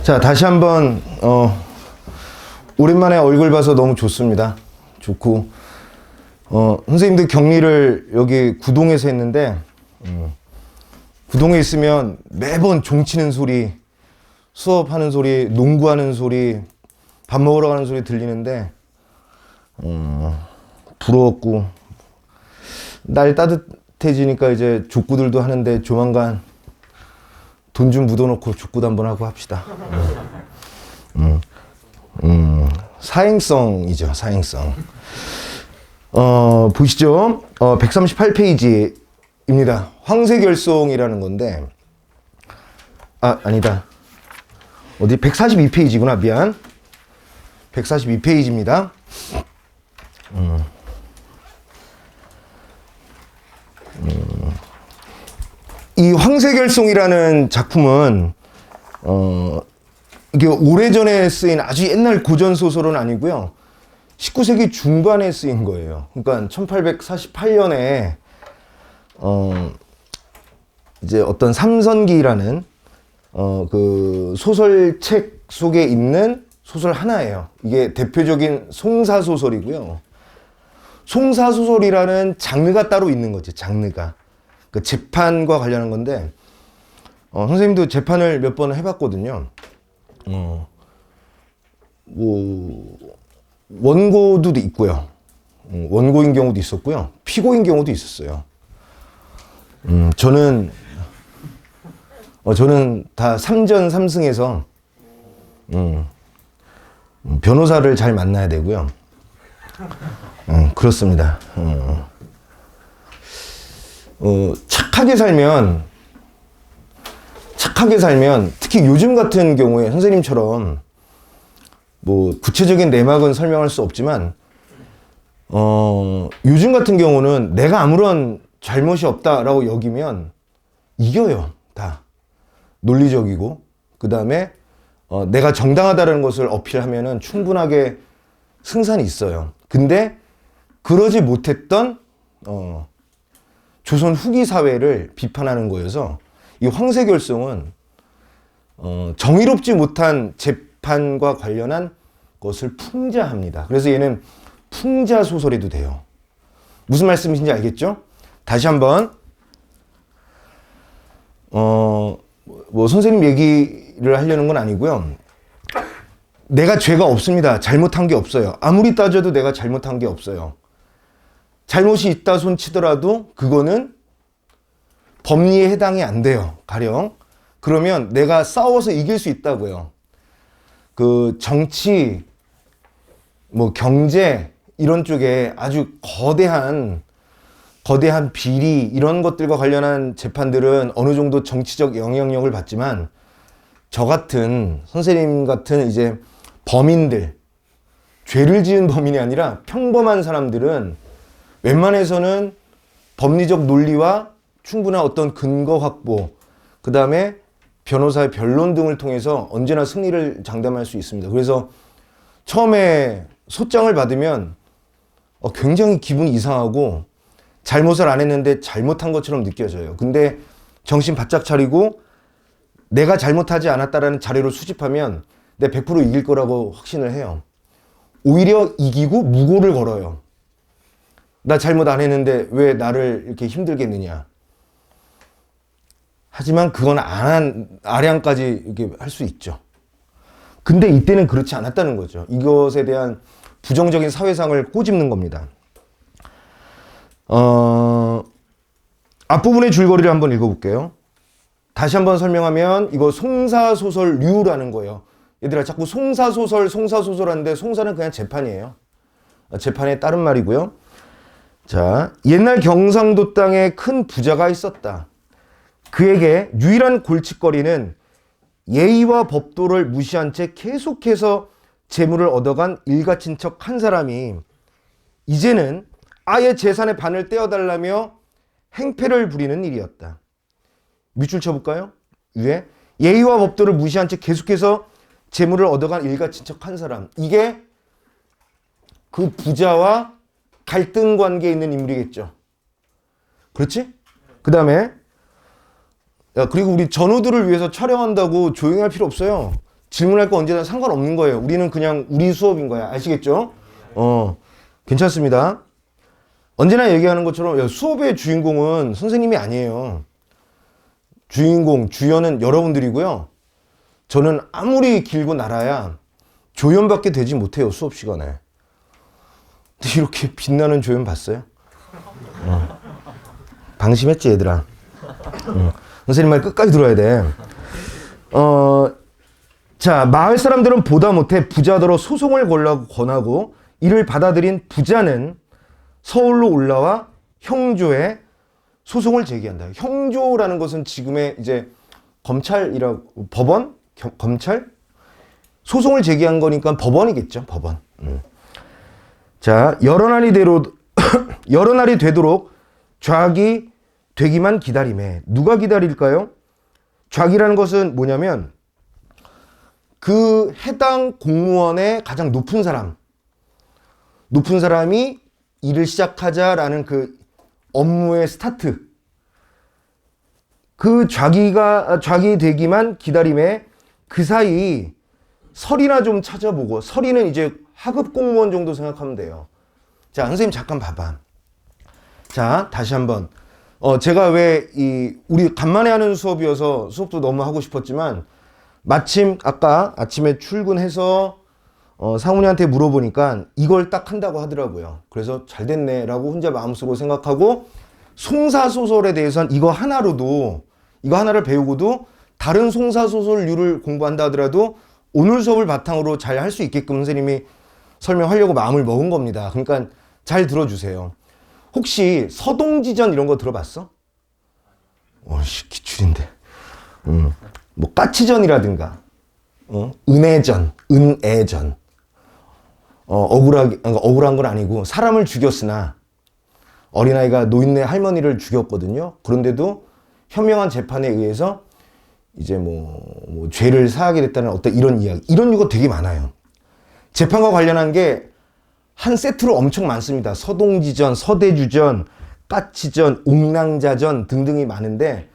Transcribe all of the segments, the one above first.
자, 다시 한번 오랜만에 얼굴 봐서 너무 좋습니다. 좋고 선생님들 격리를 여기 구동에서 했는데 구동에 있으면 매번 종치는 소리, 수업하는 소리, 농구하는 소리, 밥 먹으러 가는 소리 들리는데 부러웠고, 날 따뜻해지니까 이제 족구들도 하는데 조만간 돈 좀 묻어놓고 족구도 한번 하고 합시다. 사행성이죠, 사행성. 보시죠. 138페이지입니다. 황새결송이라는 건데, 아니다. 어디? 142페이지구나. 미안. 142페이지입니다. 이 황새결송이라는 작품은 이게 오래전에 쓰인 아주 옛날 고전 소설은 아니고요. 19세기 중반에 쓰인 거예요. 그러니까 1848년에 이제 어떤 삼선기라는 그 소설책 속에 있는 소설 하나예요. 이게 대표적인 송사소설이고요. 송사소설이라는 장르가 따로 있는 거죠. 장르가. 그 재판과 관련한 건데, 선생님도 재판을 몇 번 해봤거든요. 원고도 있고요. 원고인 경우도 있었고요. 피고인 경우도 있었어요. 저는 다 3전 3승해서, 변호사를 잘 만나야 되고요. 그렇습니다. 착하게 살면 특히 요즘 같은 경우에 선생님처럼 뭐 구체적인 내막은 설명할 수 없지만 요즘 같은 경우는 내가 아무런 잘못이 없다라고 여기면 이겨요. 다 논리적이고, 그 다음에 내가 정당하다는 것을 어필하면은 충분하게 승산이 있어요. 근데 그러지 못했던 조선 후기 사회를 비판하는 거여서 이 황새결송은 정의롭지 못한 재판과 관련한 것을 풍자합니다. 그래서 얘는 풍자 소설이도 돼요. 무슨 말씀이신지 알겠죠? 다시 한번 뭐 선생님 얘기를 하려는 건 아니고요. 내가 죄가 없습니다. 잘못한 게 없어요. 아무리 따져도 내가 잘못한 게 없어요. 잘못이 있다 손 치더라도 그거는 법리에 해당이 안 돼요. 가령 그러면 내가 싸워서 이길 수 있다고요. 그 정치, 뭐 경제 이런 쪽에 아주 거대한 비리 이런 것들과 관련한 재판들은 어느 정도 정치적 영향력을 받지만, 저 같은 선생님 같은 이제 범인들, 죄를 지은 범인이 아니라 평범한 사람들은 웬만해서는 법리적 논리와 충분한 어떤 근거 확보, 그 다음에 변호사의 변론 등을 통해서 언제나 승리를 장담할 수 있습니다. 그래서 처음에 소장을 받으면 굉장히 기분이 이상하고 잘못을 안 했는데 잘못한 것처럼 느껴져요. 근데 정신 바짝 차리고 내가 잘못하지 않았다라는 자료를 수집하면 내 100% 이길 거라고 확신을 해요. 오히려 이기고 무고를 걸어요. 나 잘못 안 했는데 왜 나를 이렇게 힘들게 했느냐. 하지만 그건 안 한 아량까지 이렇게 할 수 있죠. 근데 이때는 그렇지 않았다는 거죠. 이것에 대한 부정적인 사회상을 꼬집는 겁니다. 앞부분의 줄거리를 한번 읽어볼게요. 다시 한번 설명하면 이거 송사소설류라는 거예요. 얘들아 자꾸 송사소설 하는데 송사는 그냥 재판이에요. 재판에 따른 말이고요. 자, 옛날 경상도 땅에 큰 부자가 있었다. 그에게 유일한 골칫거리는 예의와 법도를 무시한 채 계속해서 재물을 얻어간 일가친척 한 사람이 이제는 아예 재산의 반을 떼어달라며 행패를 부리는 일이었다. 밑줄 쳐볼까요? 위에 예의와 법도를 무시한 채 계속해서 재물을 얻어간 일가친척 한 사람. 이게 그 부자와 갈등 관계에 있는 인물이겠죠. 그렇지? 그 다음에 그리고 우리 전우들을 위해서 촬영한다고 조용히 할 필요 없어요. 질문할 거 언제나 상관없는 거예요. 우리는 그냥 우리 수업인 거야. 아시겠죠? 괜찮습니다. 언제나 얘기하는 것처럼 수업의 주인공은 선생님이 아니에요. 주인공, 주연은 여러분들이고요. 저는 아무리 길고 날아야 조연밖에 되지 못해요. 수업 시간에. 근데 이렇게 빛나는 조연 봤어요? 방심했지 얘들아. 선생님 말 끝까지 들어야 돼. 자, 마을 사람들은 보다 못해 부자더러 소송을 권하고 이를 받아들인 부자는 서울로 올라와 형조에 소송을 제기한다. 형조라는 것은 지금의 이제 검찰이라고, 법원? 검찰? 소송을 제기한 거니까 법원이겠죠. 법원. 자, 여러 날이 되도록 좌기 되기만 기다리매. 누가 기다릴까요? 좌기라는 것은 뭐냐면 그 해당 공무원의 가장 높은 사람이 일을 시작하자라는 그 업무의 스타트. 그 좌기 되기만 기다림에 그 사이 서리나 좀 찾아보고, 서리는 이제 하급 공무원 정도 생각하면 돼요. 자, 선생님 잠깐 봐봐. 자, 다시 한번. 제가 우리 간만에 하는 수업이어서 수업도 너무 하고 싶었지만, 마침 아까 아침에 출근해서 상훈이한테 물어보니까 이걸 딱 한다고 하더라고요. 그래서 잘 됐네라고 혼자 마음속으로 생각하고, 송사소설에 대해서는 이거 하나를 배우고도 다른 송사소설류를 공부한다 하더라도 오늘 수업을 바탕으로 잘 할 수 있게끔 선생님이 설명하려고 마음을 먹은 겁니다. 그러니까 잘 들어주세요. 혹시 서동지전 이런 거 들어봤어? 기출인데. 뭐 까치전이라든가, 은애전. 억울한 건 아니고 사람을 죽였으나 어린아이가 노인네 할머니를 죽였거든요. 그런데도 현명한 재판에 의해서 이제 뭐 죄를 사하게 됐다는 어떤 이런 이야기, 이런 이유가 되게 많아요. 재판과 관련한 게 한 세트로 엄청 많습니다. 서동지전, 서대주전, 까치전, 옥랑자전 등등이 많은데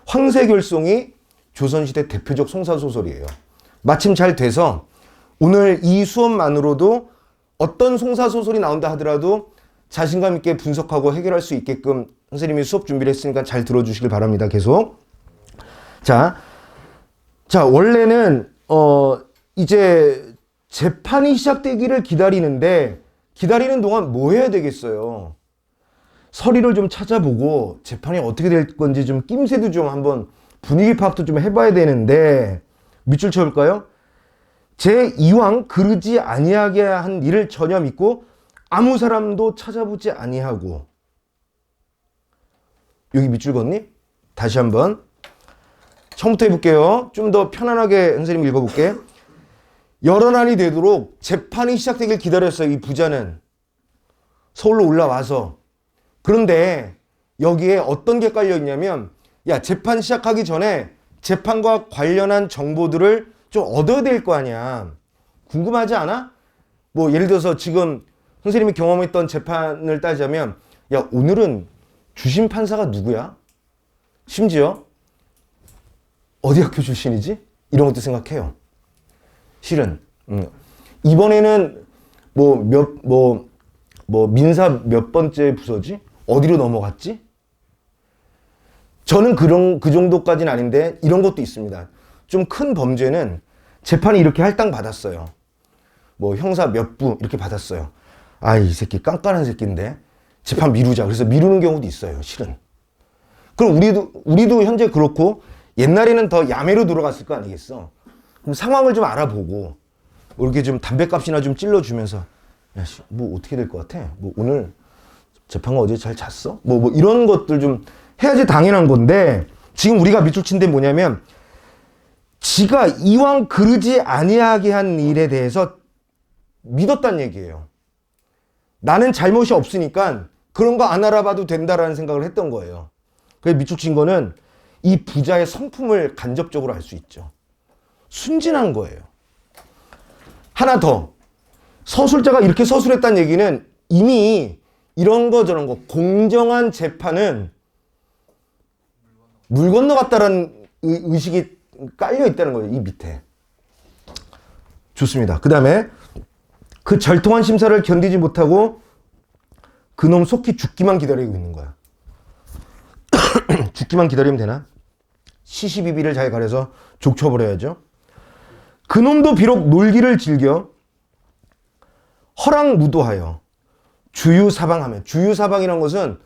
황새결송이 조선시대 대표적 송사소설이에요. 마침 잘 돼서 오늘 이 수업만으로도 어떤 송사소설이 나온다 하더라도 자신감 있게 분석하고 해결할 수 있게끔 선생님이 수업 준비를 했으니까 잘 들어주시길 바랍니다. 계속. 자, 원래는 이제 재판이 시작되기를 기다리는 동안 뭐 해야 되겠어요? 서리를 좀 찾아보고 재판이 어떻게 될 건지 좀 낌새도 좀 한번 분위기 파악도 좀 해봐야 되는데, 밑줄 쳐볼까요? 제 이왕 그르지 아니하게 한 일을 전혀 믿고 아무 사람도 찾아보지 아니하고. 여기 밑줄 걷니? 다시 한번 처음부터 해볼게요. 좀 더 편안하게 선생님 읽어볼게. 여러 날이 되도록 재판이 시작되길 기다렸어요. 이 부자는 서울로 올라와서. 그런데 여기에 어떤 게 깔려있냐면, 야, 재판 시작하기 전에 재판과 관련한 정보들을 좀 얻어야 될 거 아니야. 궁금하지 않아? 뭐 예를 들어서 지금 선생님이 경험했던 재판을 따지자면, 야, 오늘은 주심 판사가 누구야? 심지어 어디 학교 출신이지? 이런 것도 생각해요. 실은 이번에는 민사 몇 번째 부서지? 어디로 넘어갔지? 저는 그 정도까지는 아닌데 이런 것도 있습니다. 좀 큰 범죄는 재판이 이렇게 할당 받았어요. 뭐 형사 몇 부 이렇게 받았어요. 아, 이 새끼 깐깐한 새끼인데 재판 미루자. 그래서 미루는 경우도 있어요. 실은. 그럼 우리도 현재 그렇고, 옛날에는 더 야매로 들어갔을 거 아니겠어? 그럼 상황을 좀 알아보고 뭐 이렇게 좀 담배값이나 좀 찔러주면서, 야, 뭐 어떻게 될 것 같아? 뭐 오늘 재판관 어제 잘 잤어? 뭐 이런 것들 좀 해야지 당연한 건데, 지금 우리가 밑줄 친 데 뭐냐면, 지가 이왕 그르지 아니하게 한 일에 대해서 믿었단 얘기예요. 나는 잘못이 없으니까 그런 거 안 알아봐도 된다라는 생각을 했던 거예요. 그래서 밑줄 친 거는 이 부자의 성품을 간접적으로 알 수 있죠. 순진한 거예요. 하나 더. 서술자가 이렇게 서술했다는 얘기는 이미 이런 거 저런 거 공정한 재판은 물 건너갔다라는 의식이 깔려 있다는 거예요. 이 밑에. 좋습니다. 그 다음에 그 절통한 심사를 견디지 못하고 그놈 속히 죽기만 기다리고 있는 거야. 죽기만 기다리면 되나? 시시비비를 잘 가려서 족쳐버려야죠. 그놈도 비록 놀기를 즐겨 허랑무도하여 주유사방하며, 주유사방이란 것은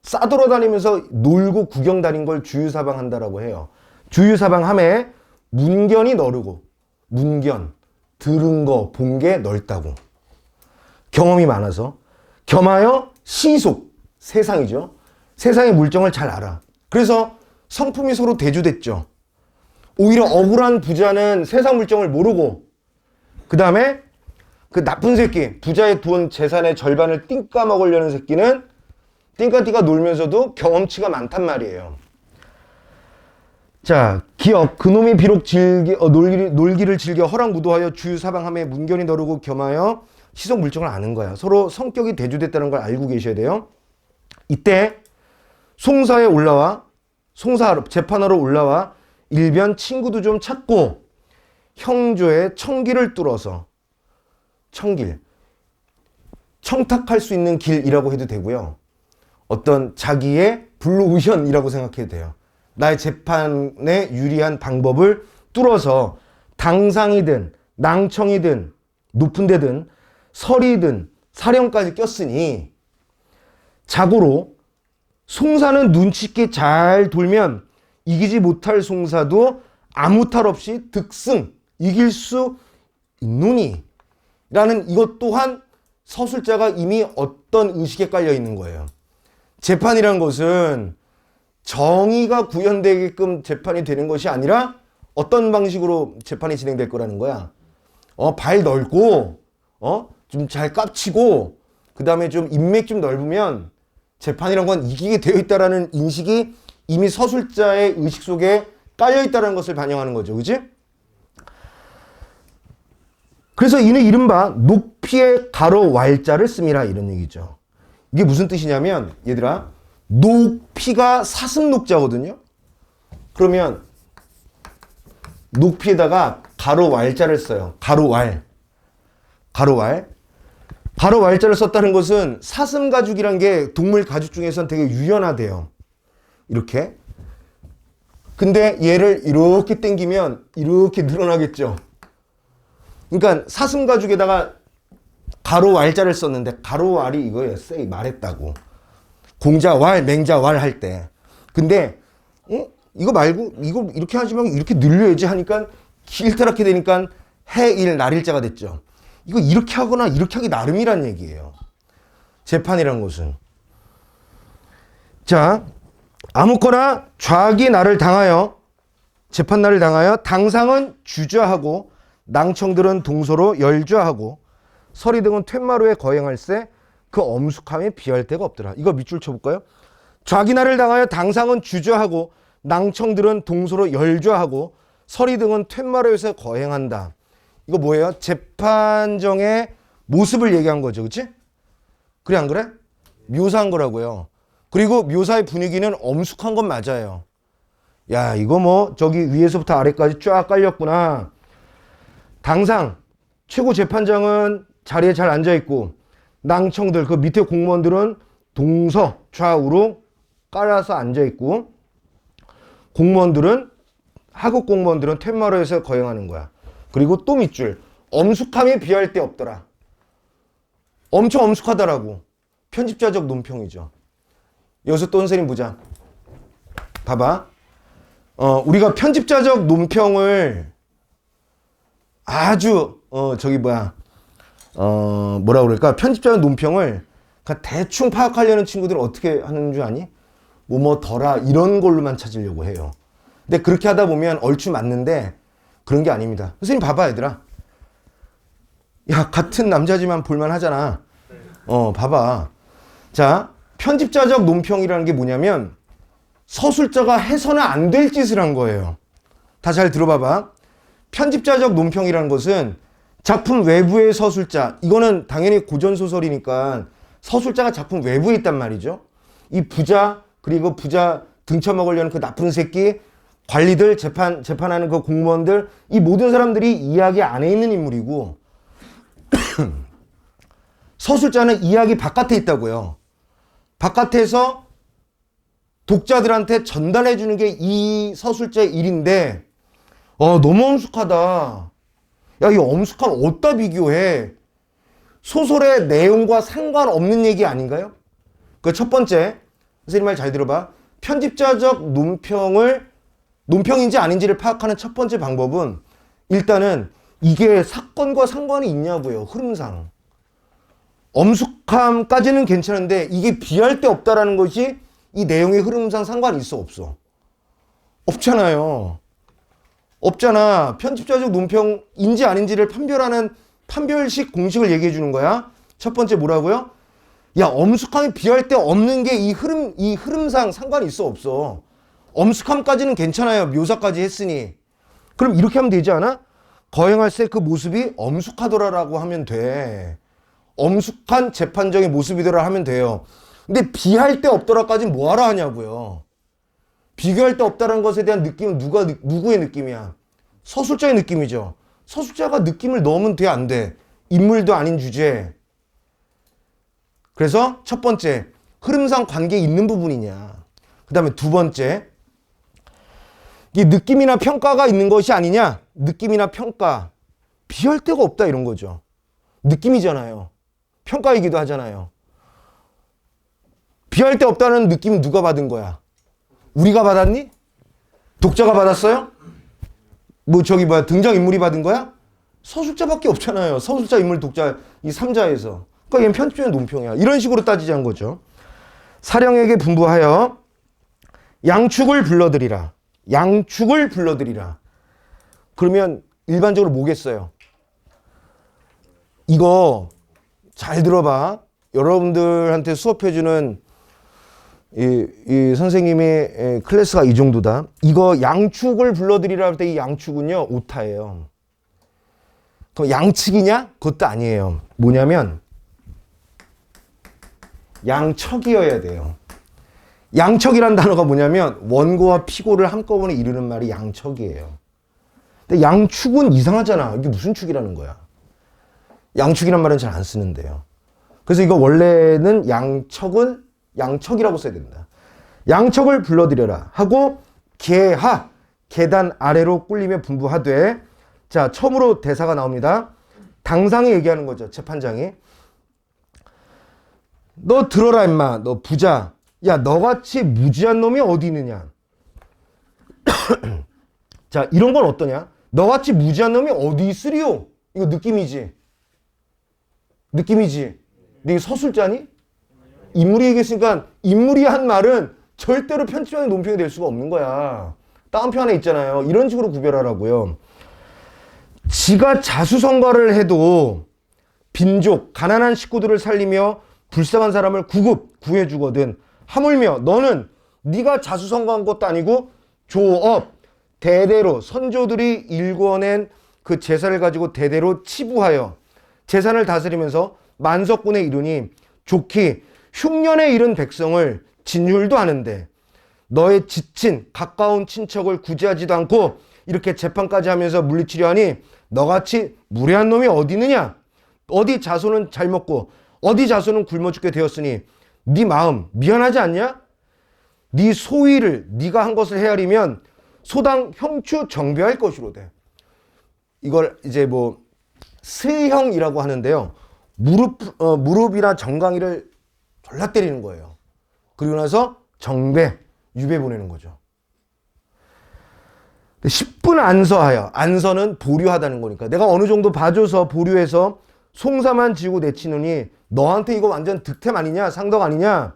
싸돌아다니면서 놀고 구경 다닌 걸 주유사방한다라고 해요. 주유사방함에 문견이 너르고, 문견, 들은 거, 본 게 넓다고. 경험이 많아서. 겸하여 시속, 세상이죠. 세상의 물정을 잘 알아. 그래서 성품이 서로 대조됐죠. 오히려 억울한 부자는 세상 물정을 모르고, 그 다음에 그 나쁜 새끼, 부자의 돈 재산의 절반을 띵까 먹으려는 새끼는 띵까띵까 놀면서도 경험치가 많단 말이에요. 자, 기억. 그놈이 비록 놀기를 즐겨 허랑무도하여 주유사방함에 문견이 너르고 겸하여 시속 물정을 아는 거야. 서로 성격이 대조됐다는 걸 알고 계셔야 돼요. 이때 송사에 올라와, 재판하러 올라와 일변 친구도 좀 찾고 형조의 청길을 뚫어서, 청길, 청탁할 수 있는 길이라고 해도 되고요. 어떤 자기의 블루오션이라고 생각해도 돼요. 나의 재판에 유리한 방법을 뚫어서 당상이든 낭청이든 높은 데든 설이든 사령까지 꼈으니 자고로 송사는 눈치 있게 잘 돌면 이기지 못할 송사도 아무 탈 없이 득승, 이길 수 있노니 라는 이것 또한 서술자가 이미 어떤 의식에 깔려 있는 거예요. 재판이란 것은 정의가 구현되게끔 재판이 되는 것이 아니라 어떤 방식으로 재판이 진행될 거라는 거야. 발 넓고, 좀 잘 깝치고, 그 다음에 좀 인맥 좀 넓으면 재판이란 건 이기게 되어 있다라는 인식이 이미 서술자의 의식 속에 깔려 있다는 것을 반영하는 거죠. 그지? 그래서 이는 이른바 녹피의 가로 왈자를 씀이라 이런 얘기죠. 이게 무슨 뜻이냐면, 얘들아, 녹피가 사슴 녹자거든요. 그러면 녹피에다가 가로 왈자를 써요. 가로 왈. 가로 왈자를 썼다는 것은 사슴 가죽이란 게 동물 가죽 중에서는 되게 유연하대요. 이렇게. 근데 얘를 이렇게 당기면 이렇게 늘어나겠죠. 그러니까 사슴 가죽에다가 가로 왈자를 썼는데 가로 왈이 이거예요. 쎄 말했다고. 공자 왈, 맹자 왈 할 때. 근데 이거 말고 이거 이렇게 하지만 이렇게 늘려야지 하니까 길다랗게 되니까 해일 날일자가 됐죠. 이거 이렇게 하거나 이렇게 하기 나름이란 얘기예요. 재판이란 것은. 자, 아무거나 좌기 날을 당하여, 재판 날을 당하여 당상은 주저하고 낭청들은 동서로 열주하고 서리 등은 퇴마루에 거행할세 그 엄숙함에 비할 데가 없더라. 이거 밑줄 쳐볼까요? 좌기나를 당하여 당상은 주저하고 낭청들은 동서로 열주하고 서리 등은 퇴마루에서 거행한다. 이거 뭐예요? 재판정의 모습을 얘기한 거죠. 그치? 그래 안 그래? 묘사한 거라고요. 그리고 묘사의 분위기는 엄숙한 건 맞아요. 야, 이거 뭐 저기 위에서부터 아래까지 쫙 깔렸구나. 당상 최고 재판장은 자리에 잘 앉아있고 낭청들 그 밑에 공무원들은 동서 좌우로 깔아서 앉아있고 공무원들은 하급 공무원들은 퇴마루에서 거행하는 거야. 그리고 또 밑줄 엄숙함에 비할 데 없더라. 엄청 엄숙하더라고. 편집자적 논평이죠. 여기서 또 선생님 보자. 봐봐. 우리가 편집자적 논평을 아주 뭐라 그럴까? 편집자적 논평을 대충 파악하려는 친구들은 어떻게 하는 줄 아니? 뭐더라 이런 걸로만 찾으려고 해요. 근데 그렇게 하다 보면 얼추 맞는데 그런 게 아닙니다. 선생님 봐봐 얘들아. 야, 같은 남자지만 볼만 하잖아. 봐봐. 자, 편집자적 논평이라는 게 뭐냐면 서술자가 해서는 안 될 짓을 한 거예요. 다 잘 들어봐봐. 편집자적 논평이라는 것은 작품 외부의 서술자, 이거는 당연히 고전소설이니까 서술자가 작품 외부에 있단 말이죠. 이 부자, 그리고 부자 등쳐먹으려는 그 나쁜 새끼, 관리들, 재판하는 그 공무원들, 이 모든 사람들이 이야기 안에 있는 인물이고 서술자는 이야기 바깥에 있다고요. 바깥에서 독자들한테 전달해 주는 게 이 서술자의 일인데 너무 엄숙하다. 야, 이 엄숙함 어디다 비교해? 소설의 내용과 상관없는 얘기 아닌가요? 그 첫 번째, 선생님 말 잘 들어봐. 편집자적 논평인지 아닌지를 파악하는 첫 번째 방법은 일단은 이게 사건과 상관이 있냐고요. 흐름상. 엄숙함까지는 괜찮은데 이게 비할 데 없다라는 것이 이 내용의 흐름상 상관이 있어 없어? 없잖아요. 없잖아. 편집자적 논평인지 아닌지를 판별하는 판별식 공식을 얘기해 주는 거야. 첫 번째 뭐라고요? 야, 엄숙함이 비할 데 없는 게 이 흐름상 상관이 있어 없어? 엄숙함까지는 괜찮아요. 묘사까지 했으니. 그럼 이렇게 하면 되지 않아? 거행할 때 그 모습이 엄숙하더라라고 하면 돼. 엄숙한 재판정의 모습이더라 하면 돼요. 근데 비할 데 없더라까지는 뭐하러 하냐고요. 비교할 데 없다는 것에 대한 느낌은 누구의 느낌이야? 서술자의 느낌이죠. 서술자가 느낌을 넣으면 돼, 안 돼? 인물도 아닌 주제에. 그래서 첫 번째, 흐름상 관계에 있는 부분이냐. 그 다음에 두 번째, 이 느낌이나 평가가 있는 것이 아니냐. 느낌이나 평가. 비할 데가 없다 이런 거죠. 느낌이잖아요. 평가이기도 하잖아요. 비할 데 없다는 느낌은 누가 받은 거야? 우리가 받았니? 독자가 받았어요? 등장인물이 받은 거야? 서술자밖에 없잖아요. 서술자, 인물, 독자 이 3자에서. 그러니까 얘는 편집자의 논평이야. 이런 식으로 따지자는 거죠. 사령에게 분부하여 양축을 불러들이라. 양축을 불러들이라. 그러면 일반적으로 뭐겠어요? 이거 잘 들어봐. 여러분들한테 수업해주는 이 선생님의 클래스가 이 정도다. 이거 양축을 불러들이라 할 때 이 양축은요, 오타예요. 그 양측이냐? 그것도 아니에요. 뭐냐면 양척이어야 돼요. 양척이란 단어가 뭐냐면 원고와 피고를 한꺼번에 이루는 말이 양척이에요. 근데 양축은 이상하잖아. 이게 무슨 축이라는 거야? 양축이란 말은 잘 안 쓰는데요. 그래서 이거 원래는 양척이라고 써야 된다. 양척을 불러들여라 하고 계하, 계단 아래로 꿀리며 분부하되. 자, 처음으로 대사가 나옵니다. 당상이 얘기하는 거죠. 재판장이. 너 들어라 임마. 너 부자. 야, 너같이 무지한 놈이 어디 있느냐. 자, 이런 건 어떠냐? 너같이 무지한 놈이 어디 있으리요? 이거 느낌이지. 느낌이지. 근데 이게 서술자니? 인물이 얘기했으니까 인물이 한 말은 절대로 편집자의 논평이 될 수가 없는 거야. 다운표 안에 있잖아요. 이런 식으로 구별하라고요. 지가 자수성가를 해도 빈족, 가난한 식구들을 살리며 불쌍한 사람을 구해주거든. 하물며 너는 네가 자수성가한 것도 아니고 조업, 대대로 선조들이 일궈낸 그 제사를 가지고 대대로 치부하여 재산을 다스리면서 만석군에 이르니 좋기 흉년에 이른 백성을 진율도 하는데 너의 지친 가까운 친척을 구제하지도 않고 이렇게 재판까지 하면서 물리치려 하니 너같이 무례한 놈이 어디 있느냐? 어디 자손은 잘 먹고 어디 자손은 굶어 죽게 되었으니 네 마음 미안하지 않냐? 네 소위를 네가 한 것을 헤아리면 소당 형추 정배할 것이로되. 이걸 이제 슬형이라고 하는데요. 무릎이나 정강이를 졸라 때리는 거예요. 그리고 나서 정배, 유배 보내는 거죠. 10분 안서하여, 안서는 보류하다는 거니까 내가 어느 정도 봐줘서 보류해서 송사만 지고 내치느니 너한테 이거 완전 득템 아니냐? 상덕 아니냐?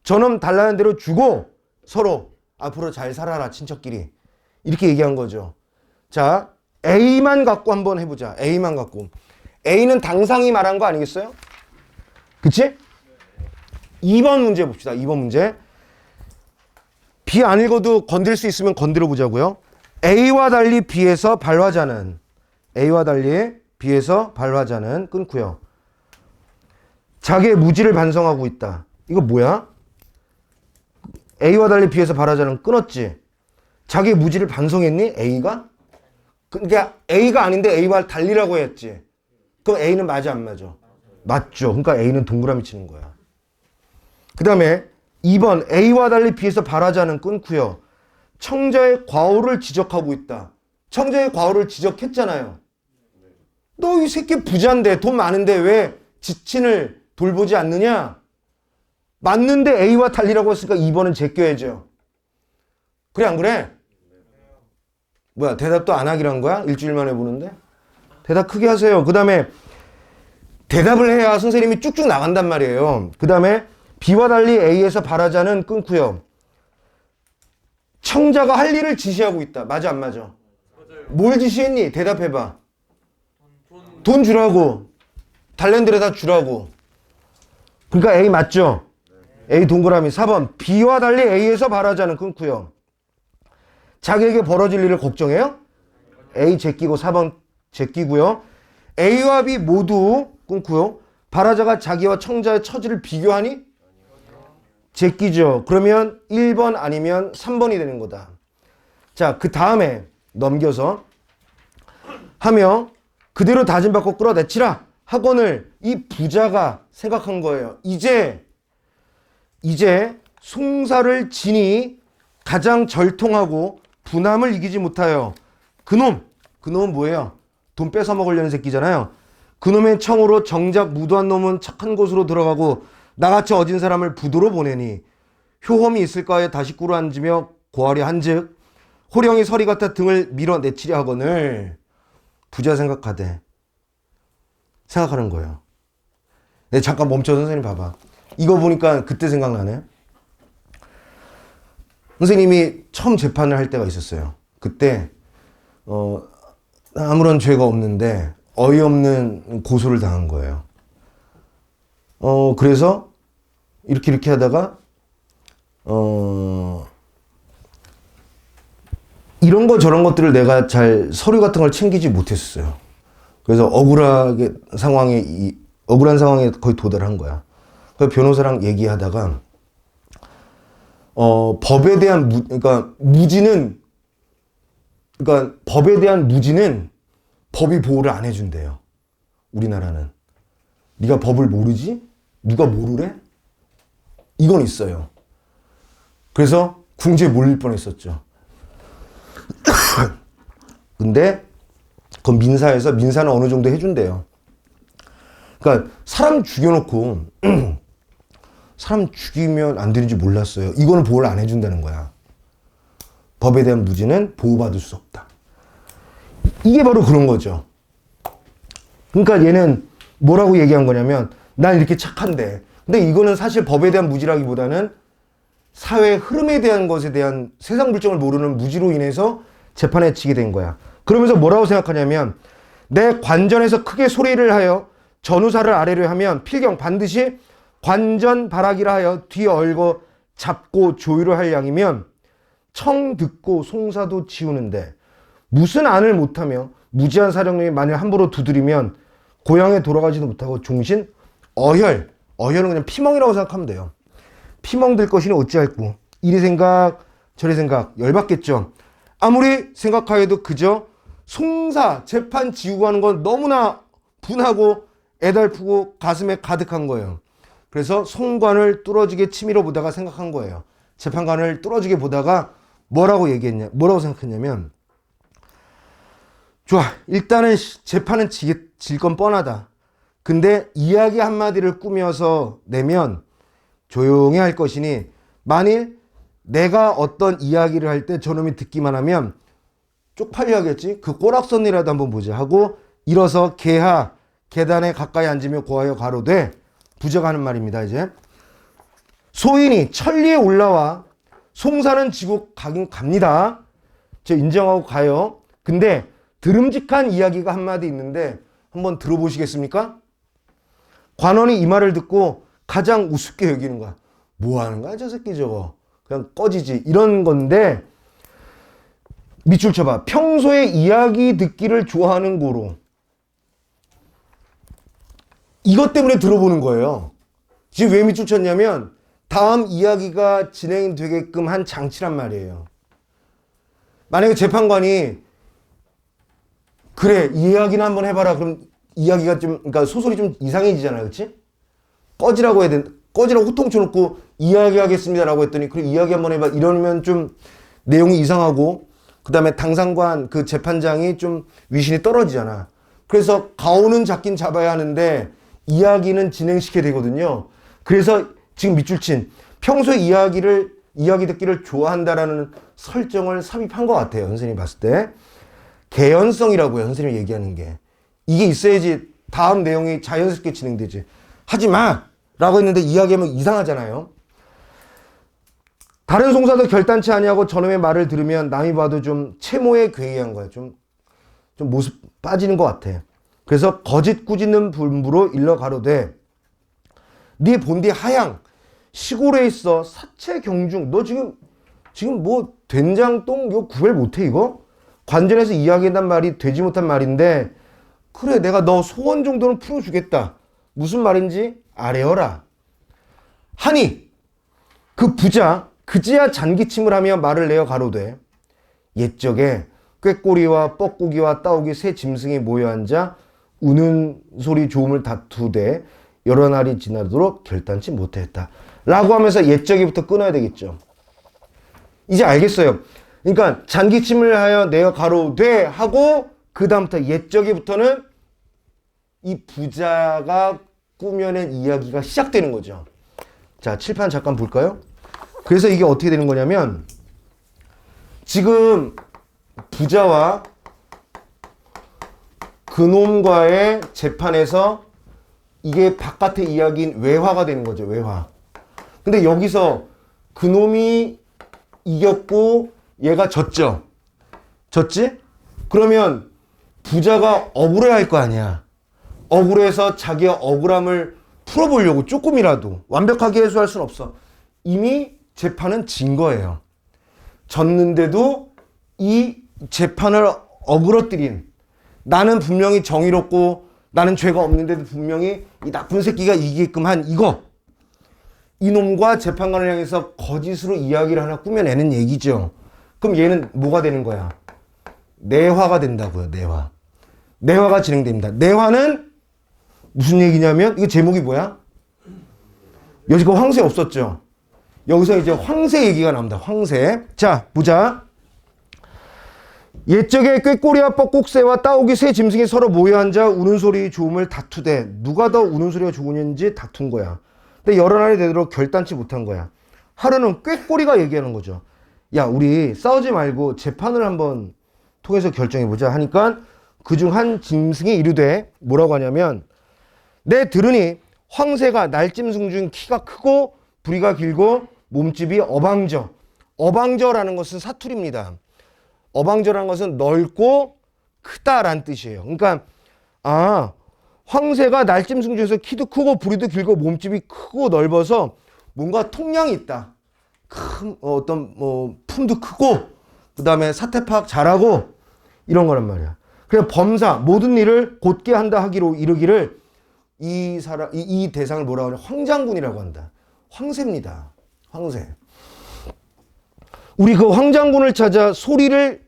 저놈 달라는 대로 주고 서로 앞으로 잘 살아라 친척끼리. 이렇게 얘기한 거죠. 자, A만 갖고 한번 해보자. A만 갖고. A는 당상이 말한 거 아니겠어요? 그치? 2번 문제 봅시다. 2번 문제. B 안 읽어도 건들 수 있으면 건드려 보자고요. A와 달리 B에서 발화자는 끊고요. 자기의 무지를 반성하고 있다. 이거 뭐야? A와 달리 B에서 발화자는 끊었지. 자기의 무지를 반성했니? A가? 그러니까 A가 아닌데 A와 달리라고 했지. 그럼 A는 맞아 안 맞아? 맞죠. 그러니까 A는 동그라미 치는 거야. 그 다음에 2번 A와 달리 B에서 바라지 않은 끊고요. 청자의 과오를 지적하고 있다. 청자의 과오를 지적했잖아요. 너 이 새끼 부자인데 돈 많은데 왜 지친을 돌보지 않느냐? 맞는데 A와 달리라고 했으니까 2번은 제껴야죠. 그래 안 그래? 뭐야 대답도 안 하기란 거야? 일주일 만에 보는데? 대답 크게 하세요. 그 다음에 대답을 해야 선생님이 쭉쭉 나간단 말이에요. 그 다음에 B와 달리 A에서 바라자는 끊고요. 청자가 할 일을 지시하고 있다. 맞아 안 맞아? 뭘 지시했니? 대답해봐. 돈 주라고. 달랜드에다 주라고. 그러니까 A 맞죠? A 동그라미. 4번 B와 달리 A에서 바라자는 끊고요. 자기에게 벌어질 일을 걱정해요? A 제끼고 4번 제끼고요. A와 B 모두 끊고요. 바라자가 자기와 청자의 처지를 비교하니? 제끼죠. 그러면 1번 아니면 3번이 되는 거다. 자, 그 다음에 넘겨서 하며 그대로 다짐받고 끌어내치라. 학원을 이 부자가 생각한 거예요. 이제 송사를 지니 가장 절통하고 분함을 이기지 못하여 그놈은 뭐예요? 돈 뺏어 먹으려는 새끼잖아요. 그놈의 청으로 정작 무도한 놈은 착한 곳으로 들어가고 나같이 어진 사람을 부도로 보내니 효험이 있을까에 다시 꿇어앉으며 고하려 한즉 호령이 서리 같아 등을 밀어내치려 하거늘 부자 생각하는 거예요. 네, 잠깐 멈춰서 선생님 봐봐. 이거 보니까 그때 생각나네. 선생님이 처음 재판을 할 때가 있었어요. 그때 아무런 죄가 없는데 어이없는 고소를 당한 거예요. 그래서 이렇게 하다가 이런 거 저런 것들을 내가 잘 서류 같은 걸 챙기지 못했어요. 그래서 억울한 상황에 거의 도달한 거야. 그래서 변호사랑 얘기하다가 법에 대한 법에 대한 무지는 법이 보호를 안 해준대요. 우리나라는. 네가 법을 모르지? 누가 모르래? 이건 있어요. 그래서 궁지에 몰릴 뻔했었죠. 근데 그건 민사는 어느 정도 해준대요. 그러니까 사람 죽여놓고 사람 죽이면 안 되는지 몰랐어요. 이거는 보호를 안 해준다는 거야. 법에 대한 무지는 보호받을 수 없다. 이게 바로 그런 거죠. 그러니까 얘는 뭐라고 얘기한 거냐면 난 이렇게 착한데 근데 이거는 사실 법에 대한 무지라기보다는 사회의 흐름에 대한 것에 대한 세상 물정을 모르는 무지로 인해서 재판에 치게 된 거야. 그러면서 뭐라고 생각하냐면 내 관전에서 크게 소리를 하여 전우사를 아래로 하면 필경 반드시 관전 바라기라 하여 뒤 얼고 잡고 조율을 할 양이면 청 듣고 송사도 지우는데 무슨 안을 못하며 무지한 사령님이 만일 함부로 두드리면 고향에 돌아가지도 못하고 종신 어혈은 그냥 피멍이라고 생각하면 돼요. 피멍 들 것이니 어찌할꼬 이리 생각 저리 생각 열받겠죠. 아무리 생각하여도 그저 송사 재판 지우고 하는 건 너무나 분하고 애달프고 가슴에 가득한 거예요. 그래서 송관을 뚫어지게 치밀어 보다가 생각한 거예요. 재판관을 뚫어지게 보다가 뭐라고 생각했냐면 좋아 일단은 재판은 질 건 뻔하다. 근데 이야기 한마디를 꾸며서 내면 조용히 할 것이니 만일 내가 어떤 이야기를 할 때 저놈이 듣기만 하면 쪽팔려 하겠지. 그 꼬락선이라도 한번 보자 하고 일어서 계단에 가까이 앉으며 고하여 가로되 부자가 하는 말입니다. 이제 소인이 천리에 올라와 송사는 지고 가긴 갑니다. 저 인정하고 가요. 근데 드름직한 이야기가 한마디 있는데 한번 들어보시겠습니까? 관원이 이 말을 듣고 가장 우습게 여기는 거야. 뭐 하는 거야 저 새끼 저거. 그냥 꺼지지. 이런 건데 밑줄 쳐봐. 평소에 이야기 듣기를 좋아하는 고로. 이것 때문에 들어보는 거예요. 지금 왜 밑줄 쳤냐면 다음 이야기가 진행되게끔 한 장치란 말이에요. 만약에 재판관이 그래 이야기나 한번 해봐라. 그럼 이야기가 좀 그러니까 소설이 좀 이상해지잖아요, 그렇지? 꺼지라고 해야 돼. 꺼지라고 호통 쳐놓고 이야기하겠습니다라고 했더니 그래 이야기 한번 해봐. 이러면 좀 내용이 이상하고 그 다음에 당상관 그 재판장이 좀 위신이 떨어지잖아. 그래서 가오는 잡긴 잡아야 하는데 이야기는 진행시켜야 되거든요. 그래서 지금 밑줄 친 평소에 이야기 듣기를 좋아한다라는 설정을 삽입한 것 같아요. 선생님이 봤을 때. 개연성이라고요. 선생님이 얘기하는 게. 이게 있어야지 다음 내용이 자연스럽게 진행되지. 하지 마! 라고 했는데 이야기하면 이상하잖아요. 다른 송사도 결단치 아니하고 저놈의 말을 들으면 남이 봐도 좀 채모에 괴이한 거야. 좀 모습 빠지는 것 같아. 그래서 거짓 꾸짖는 분부로 일러 가로되 네 본디 하양 시골에 있어 사체 경중 너 지금 뭐 된장똥 이거 구별 못해 이거? 관전에서 이야기한 말이 되지 못한 말인데 그래 내가 너 소원 정도는 풀어주겠다. 무슨 말인지 아뢰어라. 하니 그 부자 그제야 잔기침을 하며 말을 내어 가로되 옛적에 꾀꼬리와 뻐꾸기와 따오기 세 짐승이 모여 앉아 우는 소리 좋음을 다투되 여러 날이 지나도록 결단치 못했다. 라고 하면서 옛적이부터 끊어야 되겠죠. 이제 알겠어요. 그러니까 잔기침을 하여 내어 가로되 하고 그 다음부터 옛적이부터는 이 부자가 꾸며낸 이야기가 시작되는 거죠. 자, 칠판 잠깐 볼까요? 그래서 이게 어떻게 되는 거냐면 지금 부자와 그놈과의 재판에서 이게 바깥의 이야기인 외화가 되는 거죠. 외화. 근데 여기서 그놈이 이겼고 얘가 졌죠. 졌지? 그러면 부자가 억울해할 거 아니야. 억울해서 자기의 억울함을 풀어보려고 조금이라도 완벽하게 해소할 수는 없어. 이미 재판은 진 거예요. 졌는데도 이 재판을 어그러뜨린 나는 분명히 정의롭고 나는 죄가 없는데도 분명히 이 나쁜 새끼가 이기게끔 한 이놈과 재판관을 향해서 거짓으로 이야기를 하나 꾸며내는 얘기죠. 그럼 얘는 뭐가 되는 거야? 내화가 된다고요. 내화. 내화가 진행됩니다. 내화는 무슨 얘기냐면 이거 제목이 뭐야? 여지껏 황새 없었죠. 여기서 이제 황새 얘기가 나옵니다. 황새. 자, 보자. 옛적에 꾀꼬리와 뻐꾹새와 따오기 세 짐승이 서로 모여 앉아 우는 소리 좋음을 다투되 누가 더 우는 소리가 좋으는지 다툰 거야. 근데 여러 날이 되도록 결단치 못한 거야. 하루는 꾀꼬리가 얘기하는 거죠. 야, 우리 싸우지 말고 재판을 한번 통해서 결정해보자 하니까 그중 한 짐승이 이르되 뭐라고 하냐면 내 들으니 황새가 날짐승 중 키가 크고 부리가 길고 몸집이 어방저. 어방저라는 것은 사투리입니다. 어방저라는 것은 넓고 크다라는 뜻이에요. 그러니까 황새가 날짐승 중에서 키도 크고 부리도 길고 몸집이 크고 넓어서 뭔가 통량이 있다. 큰 어떤 품도 크고 그 다음에 사태 파악 잘하고 이런 거란 말이야. 그래서 범사 모든 일을 곧게 한다 하기로 이르기를 이 대상을 뭐라고 하냐 황장군이라고 한다. 황새입니다. 황새. 우리 그 황장군을 찾아 소리를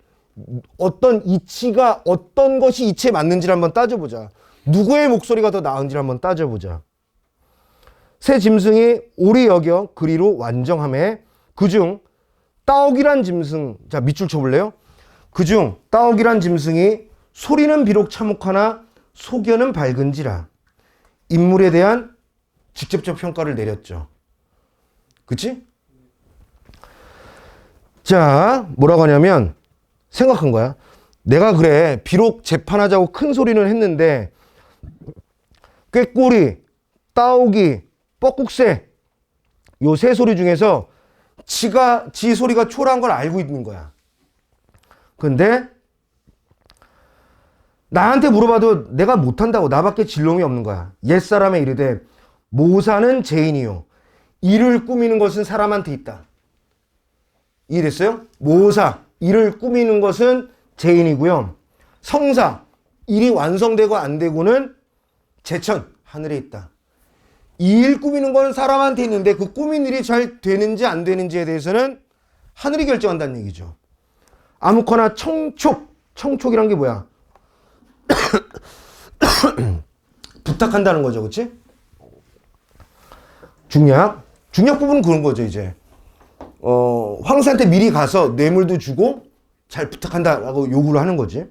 어떤 것이 이치에 맞는지를 한번 따져보자. 누구의 목소리가 더 나은지를 한번 따져보자. 새 짐승이 오리 여겨 그리로 완정함에 그중 따옥이란 짐승, 자 밑줄 쳐볼래요? 그중 따옥이란 짐승이 소리는 비록 참혹하나 소견은 밝은지라 인물에 대한 직접적 평가를 내렸죠. 그치? 자, 뭐라고 하냐면 생각한 거야. 내가 그래 비록 재판하자고 큰 소리는 했는데 꾀꼬리, 따오기, 뻐꾹새 요 세 소리 중에서 지 소리가 초라한 걸 알고 있는 거야. 근데 나한테 물어봐도 내가 못한다고 나밖에 진롱이 없는 거야. 옛사람의 이르되 모사는 죄인이요 일을 꾸미는 것은 사람한테 있다. 이해됐어요? 모사, 일을 꾸미는 것은 죄인이고요. 성사, 일이 완성되고 안 되고는 제천, 하늘에 있다. 이 일 꾸미는 건 사람한테 있는데 그 꾸민 일이 잘 되는지 안 되는지에 대해서는 하늘이 결정한다는 얘기죠. 아무거나 청촉. 청촉이란 게 뭐야? 부탁한다는 거죠. 그치? 중략. 중략 부분은 그런 거죠, 이제. 황새한테 미리 가서 뇌물도 주고 잘 부탁한다라고 요구를 하는 거지.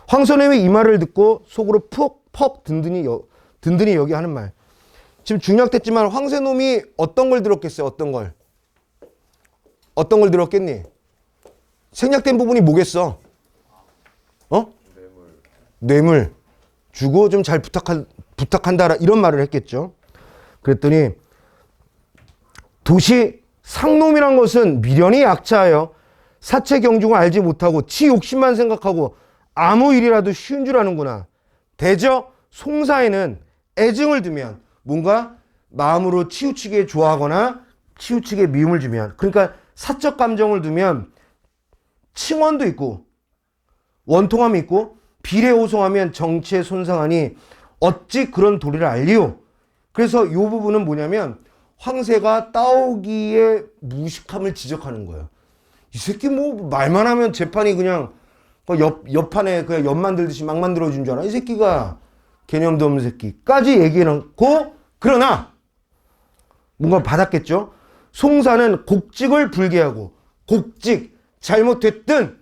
황선생의 이 말을 듣고 속으로 퍽 든든히 여기 하는 말. 지금 중략됐지만 황새놈이 어떤 걸 들었겠어요? 어떤 걸? 어떤 걸 들었겠니? 생략된 부분이 뭐겠어? 뇌물 주고 좀 잘 부탁한다 이런 말을 했겠죠. 그랬더니 도시 상놈이란 것은 미련이 약차하여 사체 경중을 알지 못하고 지 욕심만 생각하고 아무 일이라도 쉬운 줄 아는구나. 대저 송사에는 애증을 두면 뭔가 마음으로 치우치게 좋아하거나 치우치게 미움을 주면, 그러니까 사적 감정을 두면 칭원도 있고 원통함이 있고 비례호송하면 정치에 손상하니 어찌 그런 도리를 알리오. 그래서 이 부분은 뭐냐면 황새가 따오기의 무식함을 지적하는 거예요. 이 새끼 뭐 말만 하면 재판이 그냥 옆판에 그냥 엿 만들듯이 막 만들어준 줄 알아. 이 새끼가 개념도 없는 새끼까지 얘기해놓고, 그러나 뭔가 받았겠죠. 송사는 곡직을 불개하고, 곡직 잘못됐든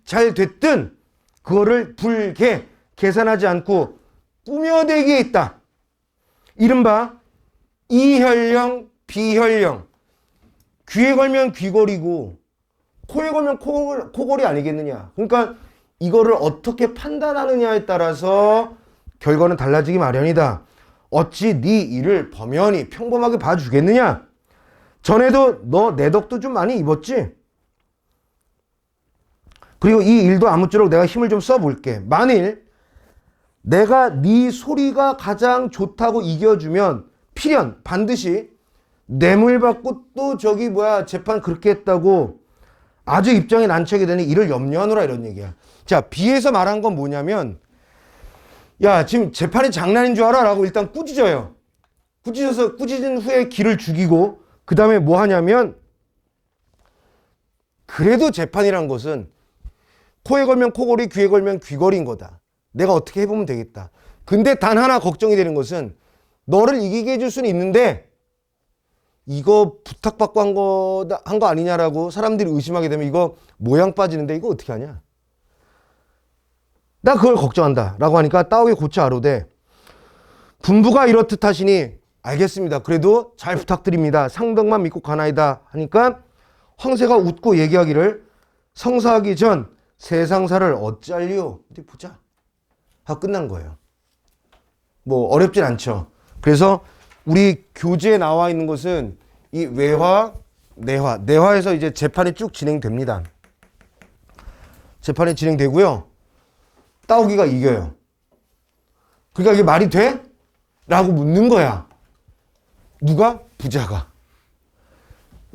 잘 됐든 그거를 불개 계산하지 않고 꾸며대기에 있다. 이른바 이혈령 비혈령. 귀에 걸면 귀걸이고 코에 걸면 코걸이 아니겠느냐. 그러니까 이거를 어떻게 판단하느냐에 따라서 결과는 달라지기 마련이다. 어찌 네 일을 범연히 평범하게 봐주겠느냐. 전에도 너 내 덕도 좀 많이 입었지. 그리고 이 일도 아무쪼록 내가 힘을 좀 써볼게. 만일 내가 네 소리가 가장 좋다고 이겨주면 필연 반드시 뇌물 받고 또 재판 그렇게 했다고 아주 입장에 난처하게 되니 이를 염려하노라, 이런 얘기야. 자, 비에서 말한 건 뭐냐면, 야, 지금 재판이 장난인 줄 알아? 라고 일단 꾸짖어요. 꾸짖은 후에 기를 죽이고, 그 다음에 뭐 하냐면, 그래도 재판이란 것은 코에 걸면 코걸이, 귀에 걸면 귀걸이인 거다. 내가 어떻게 해보면 되겠다. 근데 단 하나 걱정이 되는 것은 너를 이기게 해줄 수는 있는데 이거 부탁받고 한 거 아니냐라고 사람들이 의심하게 되면 이거 모양 빠지는데 이거 어떻게 하냐. 나 그걸 걱정한다 라고 하니까 따오게 고쳐 아로되, 군부가 이렇듯 하시니 알겠습니다. 그래도 잘 부탁드립니다. 상덕만 믿고 가나이다 하니까 황새가 웃고 얘기하기를, 성사하기 전 세상사를 어찌할리오. 어디 보자 하고 끝난 거예요. 뭐 어렵진 않죠. 그래서 우리 교재에 나와 있는 것은 이 외화, 내화에서 이제 재판이 쭉 진행됩니다. 재판이 진행되고요. 따오기가 이겨요. 그러니까 이게 말이 돼? 라고 묻는 거야. 누가? 부자가.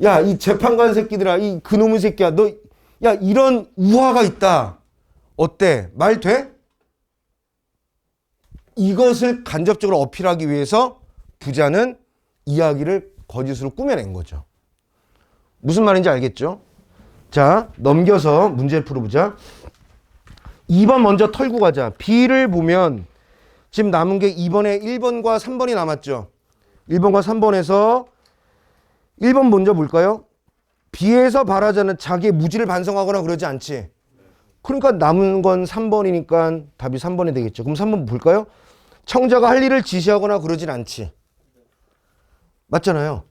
야, 이 재판관 새끼들아, 이 그놈의 새끼야, 너, 야, 이런 우화가 있다. 어때? 말 돼? 이것을 간접적으로 어필하기 위해서 부자는 이야기를 거짓으로 꾸며낸 거죠. 무슨 말인지 알겠죠? 자, 넘겨서 문제를 풀어보자. 2번 먼저 털고 가자. B를 보면 지금 남은 게 2번에 1번과 3번이 남았죠. 1번과 3번에서 1번 먼저 볼까요? B에서 말하자는 자기의 무지를 반성하거나 그러지 않지. 그러니까 남은 건 3번이니까 답이 3번이 되겠죠. 그럼 3번 볼까요? 청자가 할 일을 지시하거나 그러진 않지. 맞잖아요.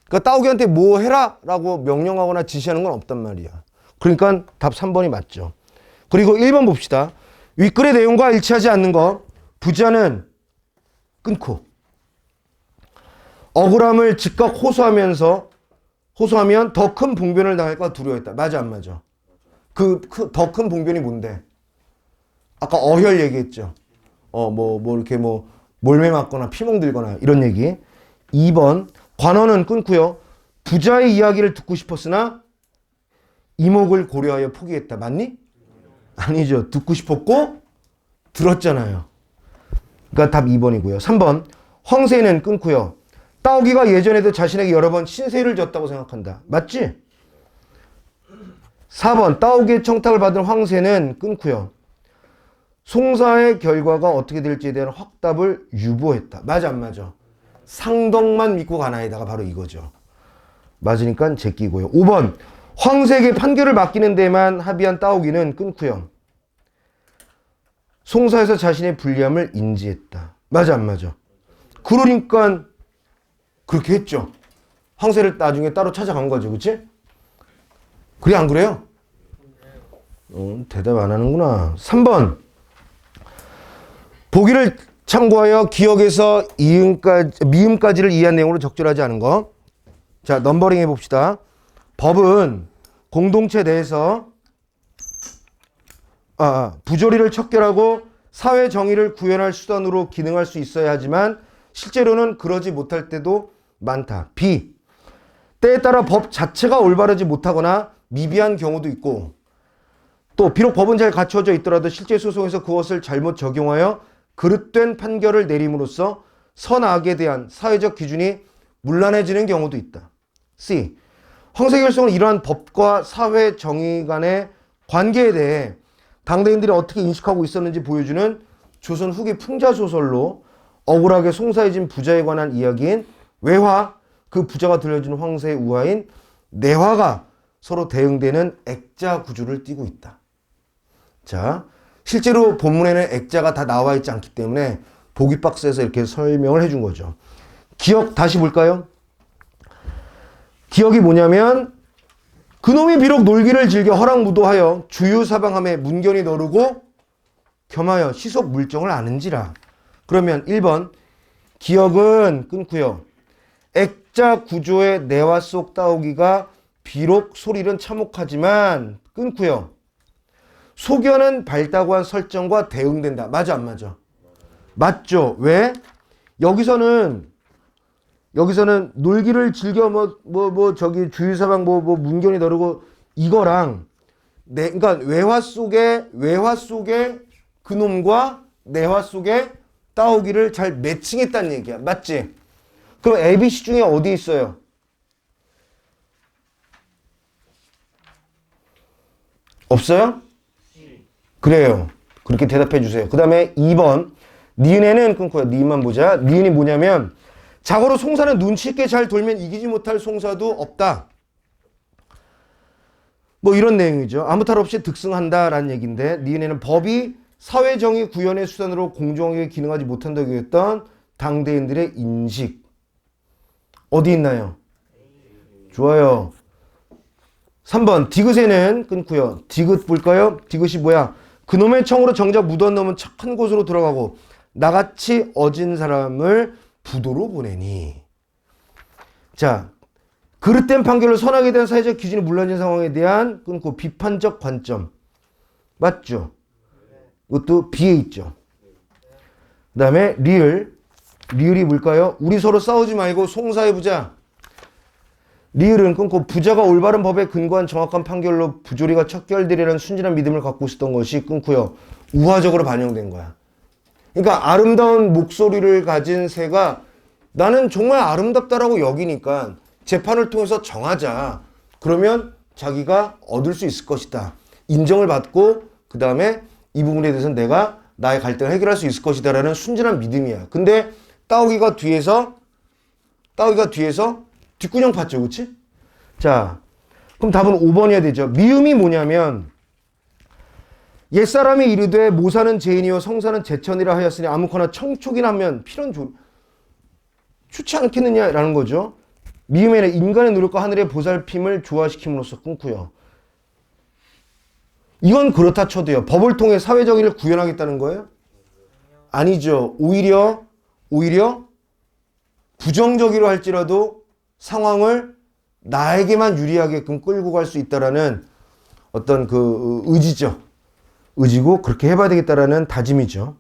그러니까 따오기한테 뭐 해라 라고 명령하거나 지시하는 건 없단 말이야. 그러니까 답 3번이 맞죠. 그리고 1번 봅시다. 윗글의 내용과 일치하지 않는 거. 부자는 끊고 억울함을 즉각 호소하면 더 큰 봉변을 당할까 두려워했다. 맞아, 안 맞아? 더 큰 봉변이 뭔데? 아까 어혈 얘기했죠. 이렇게 몰매 맞거나 피멍 들거나 이런 얘기. 2번 관원은 끊고요. 부자의 이야기를 듣고 싶었으나 이목을 고려하여 포기했다. 맞니? 아니죠. 듣고 싶었고 들었잖아요. 그러니까 답 2번이고요. 3번 황새는 끊고요. 따오기가 예전에도 자신에게 여러 번 신세를 졌다고 생각한다. 맞지? 4번 따오기의 청탁을 받은 황새는 끊고요. 송사의 결과가 어떻게 될지에 대한 확답을 유보했다. 맞아 안 맞아? 상덕만 믿고 가나이다가 바로 이거죠. 맞으니까 제끼고요. 5번 황새에게 판결을 맡기는 데만 합의한 따오기는 끊고요. 송사에서 자신의 불리함을 인지했다. 맞아 안 맞아? 그러니까 그렇게 했죠. 황새를 나중에 따로 찾아간 거죠. 그치? 그래 안 그래요? 대답 안 하는구나. 3번 보기를 참고하여 기억에서 미음까지를 이해한 내용으로 적절하지 않은 거. 자, 넘버링 해봅시다. 법은 공동체 내에서 부조리를 척결하고 사회 정의를 구현할 수단으로 기능할 수 있어야 하지만 실제로는 그러지 못할 때도 많다. B. 때에 따라 법 자체가 올바르지 못하거나 미비한 경우도 있고 또 비록 법은 잘 갖춰져 있더라도 실제 소송에서 그것을 잘못 적용하여 그릇된 판결을 내림으로써 선악에 대한 사회적 기준이 문란해지는 경우도 있다. C. 황새결성은 이러한 법과 사회 정의 간의 관계에 대해 당대인들이 어떻게 인식하고 있었는지 보여주는 조선 후기 풍자소설로 억울하게 송사해진 부자에 관한 이야기인 외화, 그 부자가 들려준 황새의 우화인 내화가 서로 대응되는 액자 구조를 띠고 있다. 자, 실제로 본문에는 액자가 다 나와 있지 않기 때문에 보기 박스에서 이렇게 설명을 해준 거죠. 기억 다시 볼까요? 기억이 뭐냐면 그놈이 비록 놀기를 즐겨 허락무도하여 주유사방함에 문견이 너르고 겸하여 시속 물정을 아는지라. 그러면 1번 기억은 끊고요. 액자 구조의 내화 속 따오기가 비록 소리는 참혹하지만 끊고요. 소견은 밝다고 한 설정과 대응된다. 맞아 안 맞아? 맞죠. 왜? 여기서는 놀기를 즐겨 저기 주유사방 문견이 너르고 이거랑 그러니까 외화 속에 그놈과 내화 속에 따오기를 잘 매칭했다는 얘기야. 맞지? 그럼 ABC 중에 어디 있어요? 없어요? 그래요. 그렇게 대답해 주세요. 그 다음에 2번 니은에는 끊고요. 니은만 보자. 니은이 뭐냐면 자고로 송사는 눈치 있게 잘 돌면 이기지 못할 송사도 없다. 뭐 이런 내용이죠. 아무 탈 없이 득승한다라는 얘기인데 니은에는 법이 사회정의 구현의 수단으로 공정하게 기능하지 못한다고 했던 당대인들의 인식 어디 있나요? 좋아요. 3번 디귿에는 끊고요. 디귿 볼까요? 디귿이 뭐야? 그놈의 청으로 정작 무던 놈은 착한 곳으로 들어가고 나같이 어진 사람을 부도로 보내니. 자, 그릇된 판결을 선하게 대한 사회적 기준이 물러진 상황에 대한 끊고 비판적 관점. 맞죠? 이것도 B에 있죠. 그 다음에 리을이 뭘까요? 우리 서로 싸우지 말고 송사해보자. 리을은 끊고 부자가 올바른 법에 근거한 정확한 판결로 부조리가 척결되리라는 순진한 믿음을 갖고 있었던 것이 끊고요. 우화적으로 반영된 거야. 그러니까 아름다운 목소리를 가진 새가 나는 정말 아름답다라고 여기니까 재판을 통해서 정하자. 그러면 자기가 얻을 수 있을 것이다. 인정을 받고 그 다음에 이 부분에 대해서는 내가 나의 갈등을 해결할 수 있을 것이다 라는 순진한 믿음이야. 근데 따오기가 뒤에서 뒷구녕 팠죠. 그치? 자, 그럼 답은 5번이어야 되죠. 미음이 뭐냐면 옛사람이 이르되 모사는 죄인이요 성사는 제천이라 하였으니 아무거나 청촉이나 하면 필연 좋지 않겠느냐라는 거죠. 미음에는 인간의 노력과 하늘의 보살핌을 조화시킴으로써 끊고요. 이건 그렇다 쳐도요. 법을 통해 사회정의를 구현하겠다는 거예요? 아니죠. 오히려 부정적이로 할지라도 상황을 나에게만 유리하게끔 끌고 갈 수 있다라는 어떤 그 의지죠. 의지고 그렇게 해봐야 되겠다라는 다짐이죠.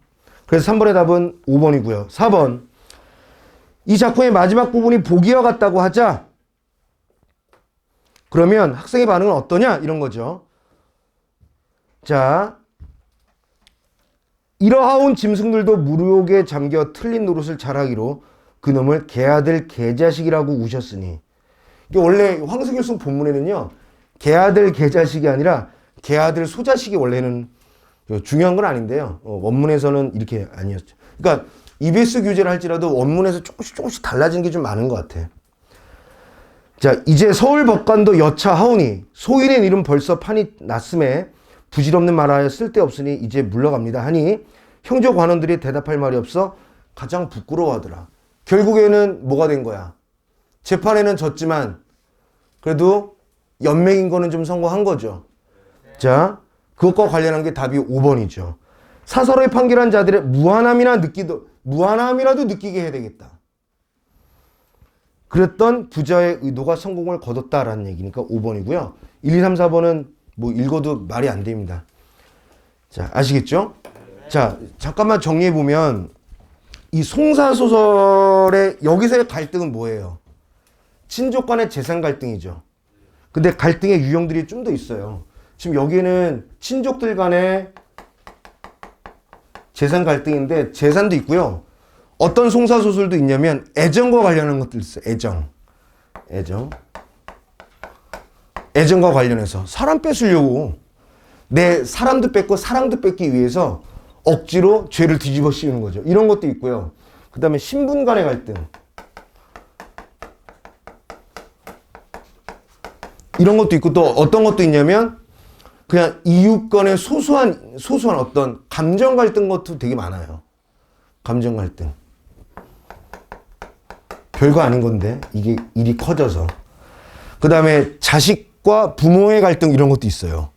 그래서 3번의 답은 5번이고요. 4번. 이 작품의 마지막 부분이 보기와 같다고 하자. 그러면 학생의 반응은 어떠냐? 이런 거죠. 자, 이러하온 짐승들도 무욕에 잠겨 틀린 노릇을 잘하기로 그놈을 개아들 개자식이라고 우셨으니. 이게 원래 황승일송 본문에는요. 개아들 개자식이 아니라 개아들 소자식이 원래는 중요한 건 아닌데요. 원문에서는 이렇게 아니었죠. 그러니까 EBS 교재를 할지라도 원문에서 조금씩 달라지는 게 좀 많은 것 같아. 자, 이제 서울 법관도 여차하오니 소인의 일은 벌써 판이 났음에 부질없는 말하여 쓸데없으니 이제 물러갑니다 하니 형조 관원들이 대답할 말이 없어 가장 부끄러워하더라. 결국에는 뭐가 된 거야? 재판에는 졌지만 그래도 연맹인 거는 좀 성공한 거죠. 자, 그것과 관련한 게 답이 5번이죠. 사설의 판결한 자들의 무한함이라도 느끼게 해야 되겠다. 그랬던 부자의 의도가 성공을 거뒀다라는 얘기니까 5번이고요. 1, 2, 3, 4번은 뭐 읽어도 말이 안 됩니다. 자, 아시겠죠? 자, 잠깐만 정리해 보면 이 송사소설의 여기서의 갈등은 뭐예요? 친족 간의 재산 갈등이죠. 근데 갈등의 유형들이 좀 더 있어요. 지금 여기는 친족들 간의 재산 갈등인데 재산도 있고요. 어떤 송사소설도 있냐면 애정과 관련한 것들 있어요. 애정과 관련해서 사람 뺏으려고 내 사람도 뺏고 사랑도 뺏기 위해서 억지로 죄를 뒤집어 씌우는 거죠. 이런 것도 있고요. 그 다음에 신분 간의 갈등. 이런 것도 있고 또 어떤 것도 있냐면 그냥 이웃 간의 소소한 어떤 감정 갈등 것도 되게 많아요. 감정 갈등. 별거 아닌 건데 이게 일이 커져서. 그 다음에 자식과 부모의 갈등 이런 것도 있어요.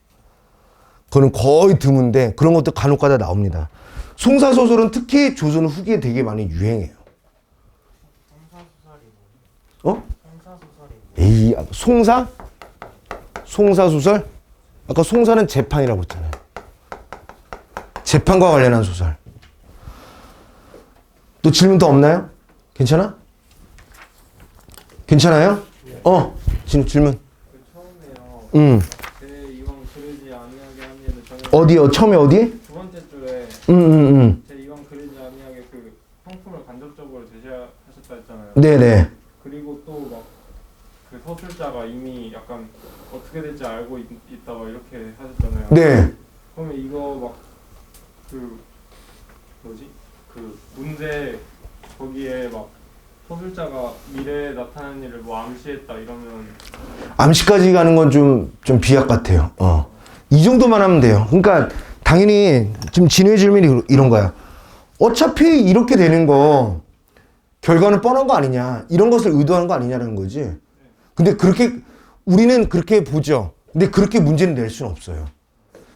그거는 거의 드문데 그런 것도 간혹가다 나옵니다. 송사소설은 특히 조선 후기에 되게 많이 유행해요. 에이, 송사소설? 아까 송사는 재판이라고 했잖아요. 재판과 관련한 소설. 또 질문 더 없나요? 괜찮아? 괜찮아요? 질문. 처음에요. 제 이왕 그러지 아니하게 하면은 저는 어디요? 처음에 어디? 두 번째 줄에 제 이왕 그러지 아니하게 그 형품을 간접적으로 제시하셨다 했잖아요. 네네. 그리고 또 막 그 서술자가 이미 약간 어떻게 될지 알고 있다 막 이렇게 하셨잖아요. 네. 그러면 이거 막 그 문제 거기에 막 서술자가 미래에 나타나는 일을 뭐 암시했다 이러면 암시까지 가는 건 좀 비약 같아요. 이 정도만 하면 돼요. 그러니까 당연히 지금 진우의 질문이 이런 거야. 어차피 이렇게 되는 거 결과는 뻔한 거 아니냐. 이런 것을 의도하는 거 아니냐라는 거지. 근데 우리는 그렇게 보죠. 근데 그렇게 문제는 낼 수는 없어요.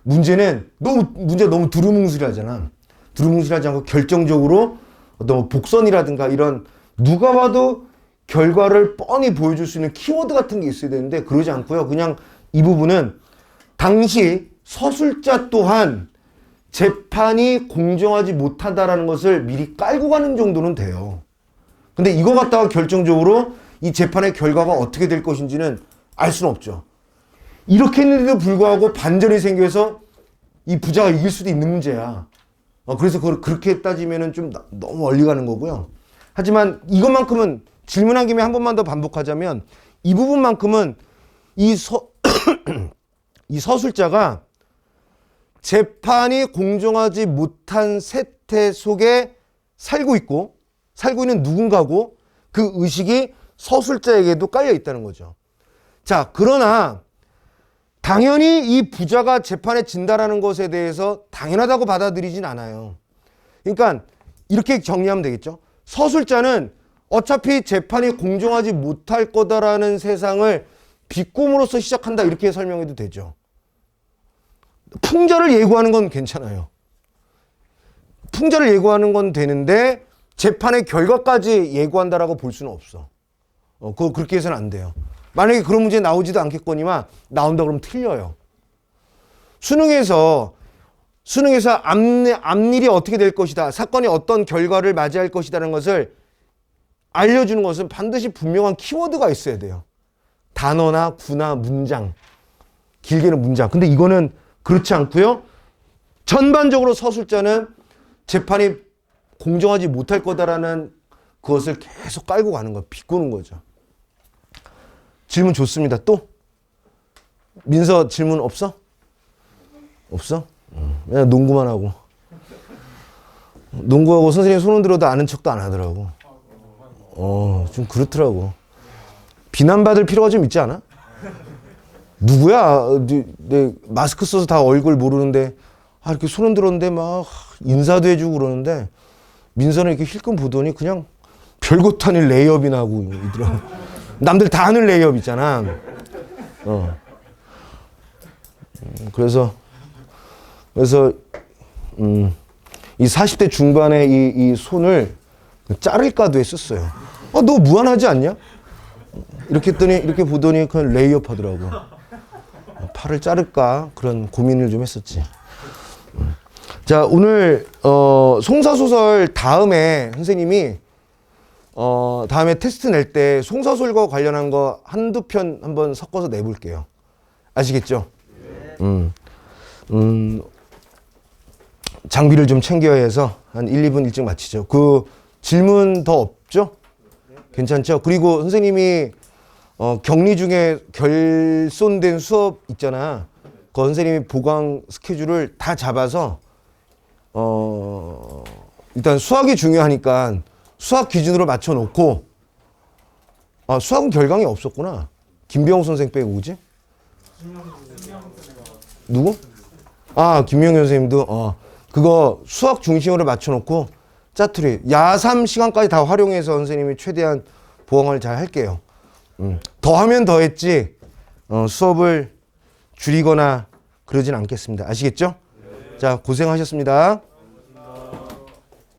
문제가 너무 두루뭉술하잖아. 두루뭉술하지 않고 결정적으로 어떤 뭐 복선이라든가 이런 누가 봐도 결과를 뻔히 보여줄 수 있는 키워드 같은 게 있어야 되는데 그러지 않고요. 그냥 이 부분은 당시 서술자 또한 재판이 공정하지 못하다라는 것을 미리 깔고 가는 정도는 돼요. 근데 이거 갖다가 결정적으로 이 재판의 결과가 어떻게 될 것인지는 알 수는 없죠. 이렇게 했는데도 불구하고 반전이 생겨서 이 부자가 이길 수도 있는 문제야. 그래서 그걸 그렇게 따지면은 좀 너무 멀리 가는 거고요. 하지만 이것만큼은 질문한 김에 한 번만 더 반복하자면 이 부분만큼은 이 서술자가 재판이 공정하지 못한 세태 속에 살고 있는 누군가고 그 의식이 서술자에게도 깔려 있다는 거죠. 자, 그러나 당연히 이 부자가 재판에 진다라는 것에 대해서 당연하다고 받아들이진 않아요. 그러니까 이렇게 정리하면 되겠죠. 서술자는 어차피 재판이 공정하지 못할 거다라는 세상을 비꿈으로써 시작한다 이렇게 설명해도 되죠. 풍자를 예고하는 건 괜찮아요. 풍자를 예고하는 건 되는데 재판의 결과까지 예고한다라고 볼 수는 없어. 그거 그렇게 해서는 안 돼요. 만약에 그런 문제 나오지도 않겠거니와 나온다 그러면 틀려요. 수능에서 앞일이 어떻게 될 것이다. 사건이 어떤 결과를 맞이할 것이다라는 것을 알려주는 것은 반드시 분명한 키워드가 있어야 돼요. 단어나 구나 문장. 길게는 문장. 근데 이거는 그렇지 않고요. 전반적으로 서술자는 재판이 공정하지 못할 거다라는 그것을 계속 깔고 가는 거예요. 비꼬는 거죠. 질문 좋습니다. 또? 민서 질문 없어? 없어? 그냥 농구만 하고. 농구하고 선생님 손 흔들어도 아는 척도 안 하더라고. 좀 그렇더라고. 비난받을 필요가 좀 있지 않아? 누구야? 내 마스크 써서 다 얼굴 모르는데 이렇게 손 흔들었는데 막 인사도 해주고 그러는데 민서는 이렇게 힐끔 보더니 그냥 별것도 아닌 레이업이나 하고 이더라고. 남들 다 하는 레이업 있잖아. 그래서 이 40대 중반에 이 손을 자를까도 했었어요. 너 무안하지 않냐? 이렇게 했더니 이렇게 보더니 그냥 레이업 하더라고. 팔을 자를까 그런 고민을 좀 했었지. 자, 오늘 송사소설 다음에 선생님이 다음에 테스트 낼 때 송사소설과 관련한 거 한두 편 한번 섞어서 내볼게요. 아시겠죠? 장비를 좀 챙겨야 해서 한 1, 2분 일찍 마치죠. 그 질문 더 없죠? 괜찮죠? 그리고 선생님이 격리 중에 결손된 수업 있잖아. 그 선생님이 보강 스케줄을 다 잡아서 일단 수학이 중요하니까 수학 기준으로 맞춰놓고 수학은 결강이 없었구나. 김병호 선생 빼고 누구지? 누구? 김명현 선생님도 그거 수학 중심으로 맞춰놓고 짜투리 야삼 시간까지 다 활용해서 선생님이 최대한 보강을 잘 할게요. 더 하면 더 했지 수업을 줄이거나 그러진 않겠습니다. 아시겠죠? 자, 고생하셨습니다.